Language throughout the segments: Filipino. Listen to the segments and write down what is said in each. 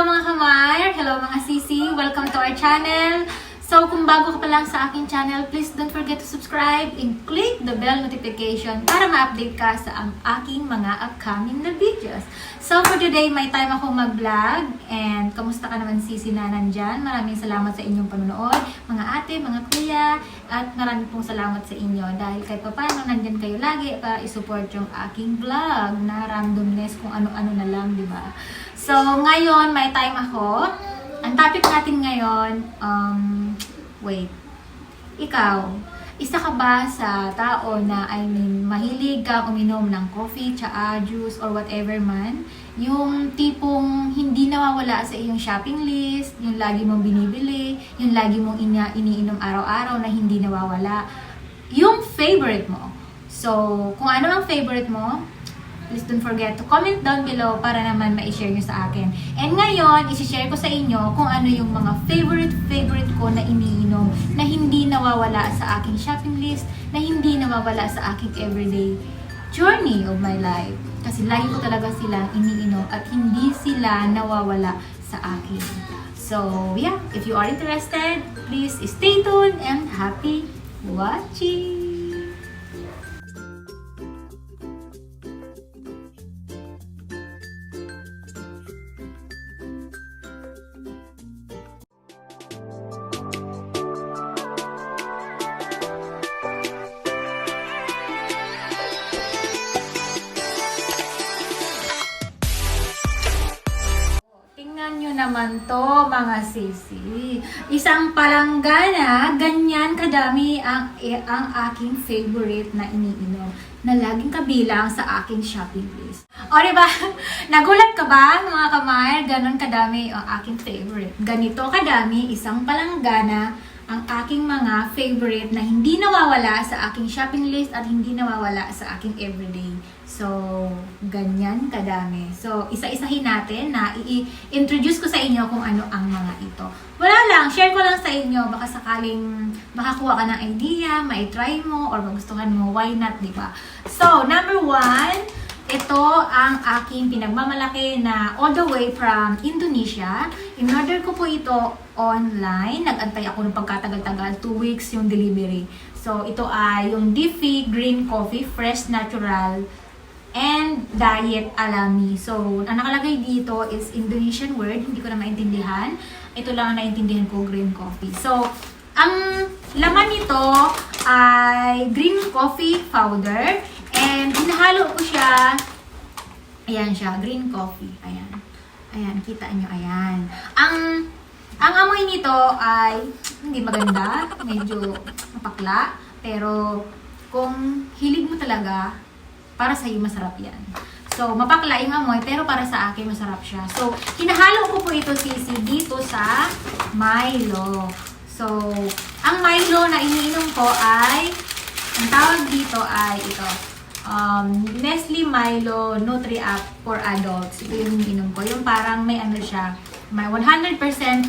Hello mga kamar! Hello mga sisi! Welcome to our channel! So kung bago ka pa lang sa aking channel, please don't forget to subscribe and click the bell notification para ma-update ka sa aking mga upcoming na videos. So for today, may time ako mag-vlog and kamusta ka naman sisi na nandyan? Maraming salamat sa inyong panonood, mga ate, mga kuya, at maraming pong salamat sa inyo dahil kahit pa paano nandyan kayo lagi para isupport yung aking vlog na randomness kung ano-ano na lang, di ba? So ngayon, may time ako. Ang topic natin ngayon, ikaw, isa ka ba sa tao na, mahilig ka uminom ng coffee, tsaa, juice, or whatever man? Yung tipong hindi nawawala sa iyong shopping list, yung lagi mong binibili, yung lagi mong iniinom araw-araw na hindi nawawala. Yung favorite mo. So, kung ano ang favorite mo, please don't forget to comment down below para naman ma-share nyo sa akin. And ngayon, isi-share ko sa inyo kung ano yung mga favorite ko na iniinom na hindi nawawala sa aking shopping list, na hindi nawawala sa aking everyday journey of my life. Kasi lagi ko talaga silang iniinom at hindi sila nawawala sa akin. So, yeah, if you are interested, please stay tuned and happy watching! Tingnan nyo naman to mga sisi. Isang palanggana, ganyan kadami ang aking favorite na iniinom na laging kabilang sa aking shopping list. O diba? Nagulat ka ba mga kamay? Ganon kadami ang aking favorite. Ganito kadami, isang palanggana ang aking mga favorite na hindi nawawala sa aking shopping list at hindi nawawala sa aking everyday. So, ganyan kadami. So, isa-isahin natin na i-introduce ko sa inyo kung ano ang mga ito. Wala lang, share ko lang sa inyo. Baka sakaling makakuha ka ng idea, mai-try mo, or magustuhan mo, why not, di ba? So, number 1, ito ang aking pinagmamalaki na all the way from Indonesia. In-order ko po ito online. Nag-antay ako ng pagkatagal-tagal, 2 weeks yung delivery. So, ito ay yung Diffie Green Coffee, Fresh Natural and Diet Alami. So, ang nakalagay dito is Indonesian word. Hindi ko na maintindihan. Ito lang ang naintindihan ko, green coffee. So, ang laman nito ay green coffee powder. And hinahalo ko siya. Ayan siya, green coffee. Ayan. Ayan, kita nyo. Ayan. Ang amoy nito ay hindi maganda. Medyo mapakla. Pero, kung hilig mo talaga, para sa'yo masarap yan. So, mapakla yung amoy, pero para sa akin masarap siya. So, hinahalo ko po ito sisi dito sa Milo. So, ang Milo na iniinom ko ay, ang tawag dito ay ito. Nestle Milo Nutri-Up for Adults. Ito yung iniinom ko. Yung parang may ano siya, may 100%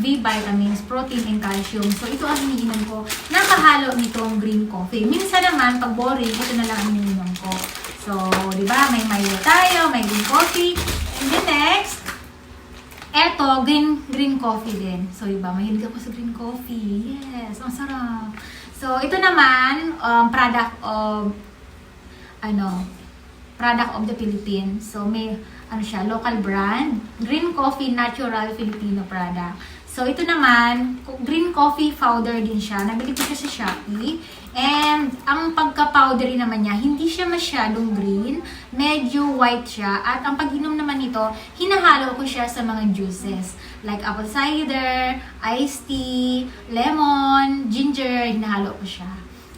B vitamins, protein, and calcium. So, ito ang iniinom ko. Nakahalo nitong green coffee. Minsan naman, pag boring, ito na lang ang iniinom ko. So, di ba, may Milo tayo, may green coffee. And then next, eto, green coffee din. So, di ba, mahilig ako sa green coffee. Yes, ang sarap. So, ito naman, product of the Philippines. So, may, local brand. Green Coffee Natural Filipino product. So, ito naman, green coffee powder din siya. Nabili ko siya sa Shopee. And, ang pagka-powdery naman niya, hindi siya masyadong green. Medyo white siya. At ang pag-inom naman nito, hinahalo ko siya sa mga juices. Like apple cider, iced tea, lemon, ginger, hinahalo ko siya.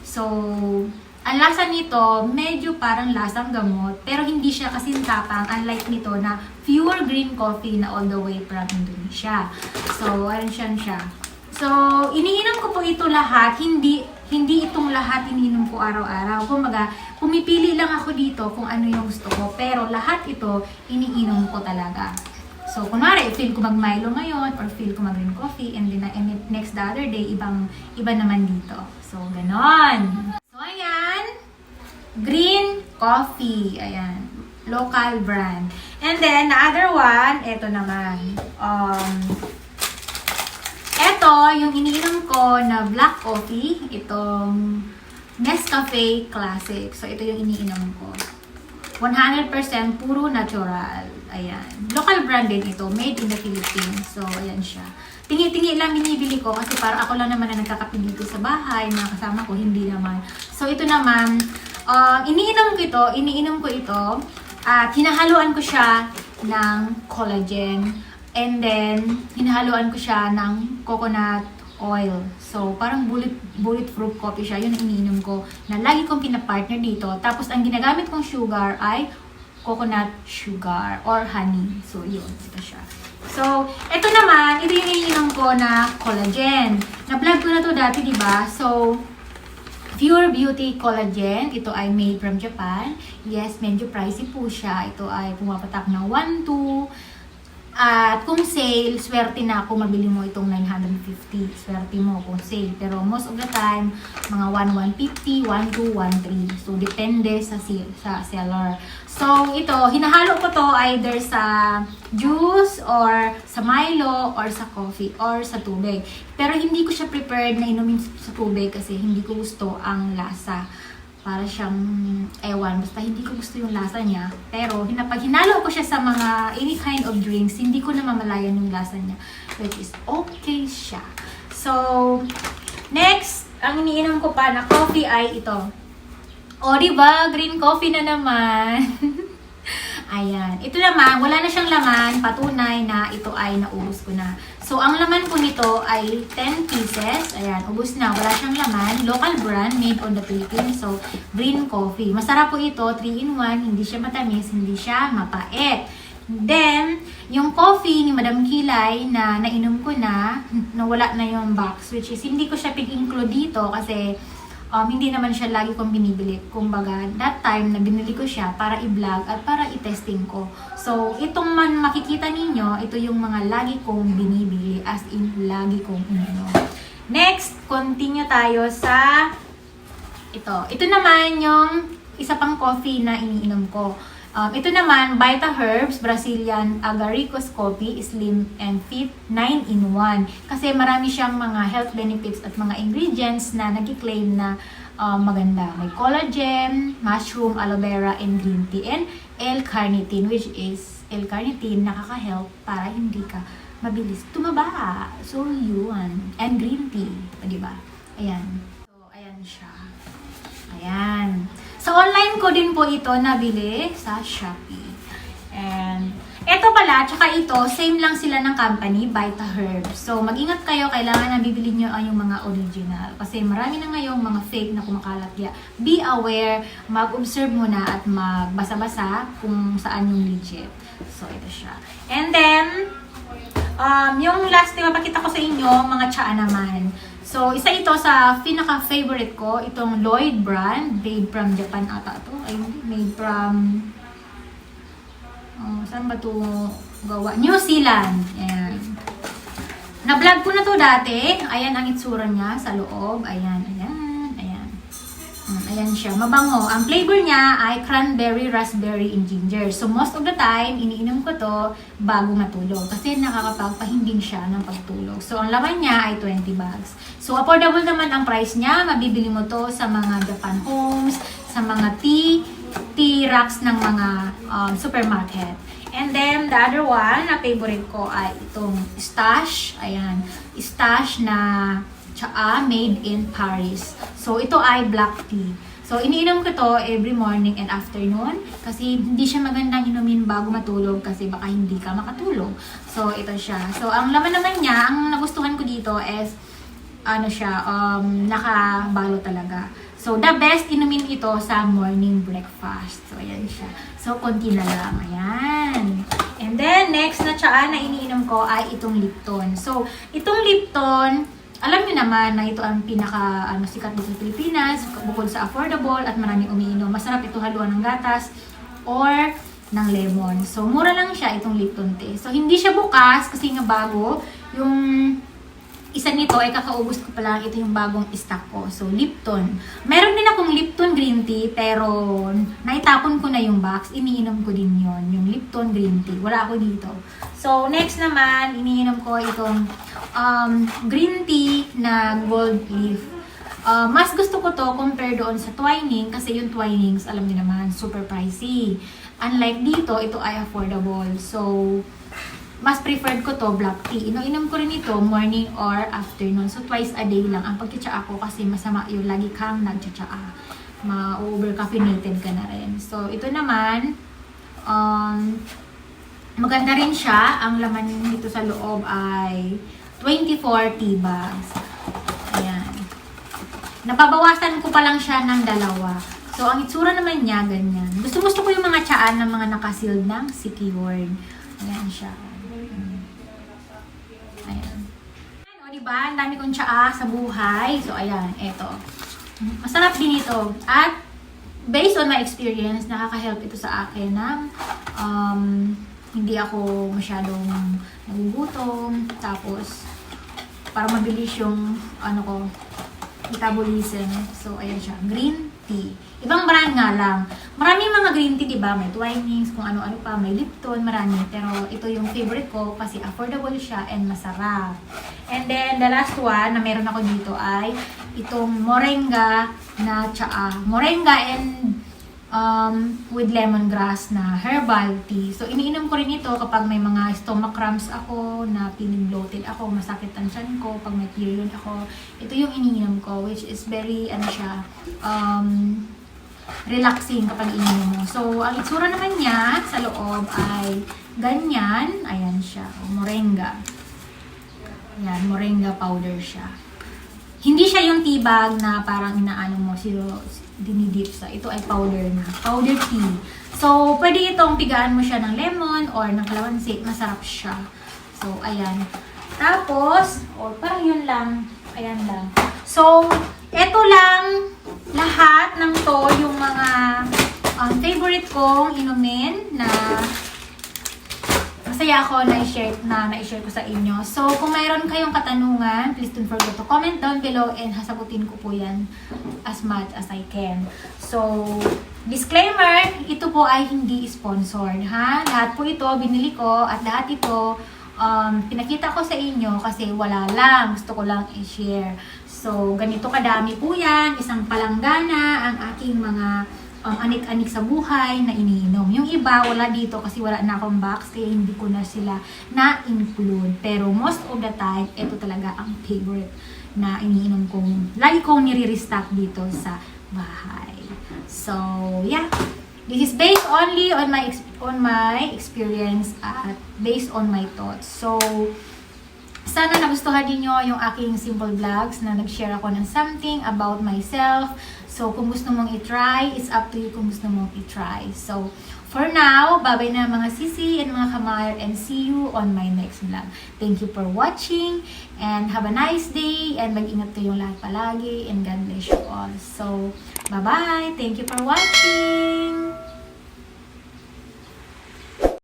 So, ang lasa nito, medyo parang lasang gamot, pero hindi siya kasing tapang, unlike nito na pure green coffee na all the way from Indonesia. So, ayan siya. So, iniinom ko po ito lahat, hindi itong lahat iniinom ko araw-araw. Kumbaga, pumipili lang ako dito kung ano yung gusto ko, pero lahat ito iniinom ko talaga. So, kunwari, feel ko mag-Milo ngayon, or feel ko mag-green coffee, and then next the other day, iba naman dito. So, ganon. So, ayan. Green coffee. Ayan. Local brand. And then, the other one, ito naman. Ito, yung iniinom ko na black coffee. Itong Nescafe Classic. So, ito yung iniinom ko. 100% puro natural. Ayan. Local brand din ito. Made in the Philippines. So, ayan siya. Tingi-tingi lang binibili ko kasi para ako lang naman na nagkakape dito sa bahay. Mga kasama ko, hindi naman. So, ito naman, iniinom ko ito. At hinahaluan ko siya ng collagen. And then, hinahaluan ko siya ng coconut oil. So, parang bulletproof coffee siya. Yun ang iniinom ko na lagi kong pinapartner dito. Tapos, ang ginagamit kong sugar ay coconut sugar or honey. So, yun. Ito siya. So, ito naman, ito yung iniinom ko na collagen. Na-vlog ko na to dati, diba? So, Pure Beauty Collagen. Ito ay made from Japan. Yes, medyo pricey po siya. Ito ay pumapatak ng 1-2. At kung sale, swerte na kung mabili mo itong 950. Swerte mo kung sale. Pero most of the time, mga 1,150, 1,2, 1,3. So, depende sa seller. So, ito, hinahalo ko to either sa juice or sa Milo or sa coffee or sa tubig. Pero hindi ko siya prepared na inumin sa tubig kasi hindi ko gusto ang lasa. Para siyang ewan. Basta hindi ko gusto yung lasa niya. Pero, pag hinalo ko siya sa mga any kind of drinks, hindi ko na mamalayan yung lasa niya. Which is okay siya. So, next, ang iniinom ko pa na coffee ay ito. O, diba? Green coffee na naman. Ayan. Ito naman, wala na siyang laman. Patunay na ito ay naubos ko na. So, ang laman po nito ay 10 pieces. Ayan, ubos na. Wala siyang laman. Local brand, made on the Philippines. So, green coffee. Masarap po ito. 3-in-1. Hindi siya matamis. Hindi siya mapait. Then, yung coffee ni Madam Kilay na nainom ko na, nawala na yung box. Which is, hindi ko siya pig-include dito kasi hindi naman siya lagi kong binibili. Kumbaga, that time na binili ko siya para i-vlog at para i-testing ko. So, itong makikita ninyo, ito yung mga lagi kong binibili, as in, lagi kong ininom. Next, continue tayo sa ito. Ito naman yung isa pang coffee na iniinom ko. Ito naman, Vita Herbs Brazilian Agaricus Coffee, Slim and Fit 9-in-1. Kasi marami siyang mga health benefits at mga ingredients na nag-claim na maganda. May collagen, mushroom, aloe vera, and green tea. And L-carnitine, which is L-carnitine nakaka-help para hindi ka mabilis tumaba. So, yun. And green tea. Diba? Ayan. So, ayan siya. Ayan. Sa online ko din po ito nabili sa Shopee. And ito pala, tsaka ito, same lang sila ng company, Vita Herbs. So, mag-ingat kayo, kailangan na bibili nyo yung mga original. Kasi marami na ngayong mga fake na kumakalat. Be aware, mag-observe muna at magbasa-basa kung saan yung legit. So, ito siya. And then, yung last na mapakita ko sa inyo, mga tsaa naman. So, isa ito sa pinaka-favorite ko, itong Lloyd brand, made from Japan ata ito. Ay, made from, saan ba ito gawa? New Zealand. Ayan. Na-vlog ko na to dati. Ayan ang itsura niya sa loob. Ayan, ayan. Ayan siya. Mabango. Ang flavor niya ay cranberry, raspberry, and ginger. So, most of the time, iniinom ko to bago matulog. Kasi nakakapagpahimbing siya ng pagtulog. So, ang laman niya ay 20 bags. So, affordable naman ang price niya. Mabibili mo to sa mga Japan Homes, sa mga tea racks ng mga supermarket. And then, the other one na favorite ko ay itong Stash. Ayan. Stash na tsaa made in Paris. So, ito ay black tea. So, iniinom ko to every morning and afternoon kasi hindi siya magandang inumin bago matulog kasi baka hindi ka makatulog. So, ito siya. So, ang laman naman niya, ang nagustuhan ko dito is nakabalo talaga. So, the best inumin ito sa morning breakfast. So, ayan siya. So, konti na lang. Ayan. And then, next na tsaa na iniinom ko ay itong Lipton. So, itong Lipton, alam niyo naman na ito ang pinaka sikat dito sa Pilipinas, bukod sa affordable at maraming umiinom. Masarap ito haluan ng gatas or ng lemon. So, mura lang siya itong Lipton tea. So, hindi siya bukas kasi nga bago. Yung isa nito ay kakaubos ko pa lang. Ito yung bagong stock ko. So, Lipton. Meron din akong Lipton green tea, pero naitapon ko na yung box. Iniinom ko din yon, yung Lipton green tea. Wala ako dito. So, next naman, iniinom ko itong green tea na gold leaf. Mas gusto ko to compare doon sa Twining, kasi yung Twinings, alam niyo naman, super pricey. Unlike dito, ito ay affordable. So, mas preferred ko to black tea. Inom ko rin ito morning or afternoon. So, twice a day lang ang pagtsatsaa ko kasi masama yung lagi kang nagtsatsaa. Ma-over-caffeinated ka na rin. So, ito naman, maganda rin siya. Ang laman nito sa loob ay 24 tea bags. Ayan. Napabawasan ko pa lang siya ng 2. So, ang itsura naman niya, ganyan. Gusto ko yung mga tsaan ng mga nakasealed ng secured. Ayan siya. Ayan. O, diba? Ang dami kong tsaa sa buhay. So, ayan. Eto. Masarap din ito. At, based on my experience, nakaka-help ito sa akin na hindi ako masyadong nagugutom. Tapos, para mabilis yung, metabolism. So, ayan siya. Green tea. Ibang brand nga lang. Maraming mga green tea, diba? May Twinings, kung ano-ano pa. May Lipton, marami. Pero ito yung favorite ko kasi affordable siya and masarap. And then, the last one na meron ako dito ay itong moringa na tsaa. Moringa and with lemongrass na herbal tea. So, iniinom ko rin ito kapag may mga stomach cramps ako, na feeling bloated ako, masakit ang tiyan ko, pag may period ako. Ito yung iniinom ko, which is very, relaxing kapag iniinom mo. So, ang itsura naman niya sa loob ay ganyan. Ayan siya, moringa. Ayan, moringa powder siya. Hindi siya yung tea bag na parang inaano mo, dinidip sa. Ito ay powder na. Powder tea. So, pwede itong pigaan mo siya ng lemon or ng kalamansi. Masarap siya. So, ayan. Tapos, parang yun lang. Ayan lang. So, eto lang lahat ng to, yung mga favorite kong inumin na masaya ako na i-share ko sa inyo. So, kung mayroon kayong katanungan, please don't forget to comment down below and hasagutin ko po yan as much as I can. So, disclaimer, ito po ay hindi sponsored, ha? Lahat po ito binili ko at lahat ito pinakita ko sa inyo kasi wala lang. Gusto ko lang i-share. So, ganito kadami po yan. Isang palanggana ang aking mga anik-anik sa buhay na iniinom. Yung iba, wala dito kasi wala na akong box kaya hindi ko na sila na-include. Pero most of the time, ito talaga ang favorite na iniinom kong, lagi kong nire-restock dito sa bahay. So, yeah. This is based only on my experience at based on my thoughts. So, sana nagustuhan din nyo yung aking simple vlogs na nag-share ako ng something about myself. So, kung gusto mong i-try, it's up to you kung gusto mong i-try. So, for now, bye-bye na mga sisi and mga kamayar and see you on my next vlog. Thank you for watching and have a nice day and mag-ingat kayong lahat palagi and God bless you all. So, bye-bye! Thank you for watching!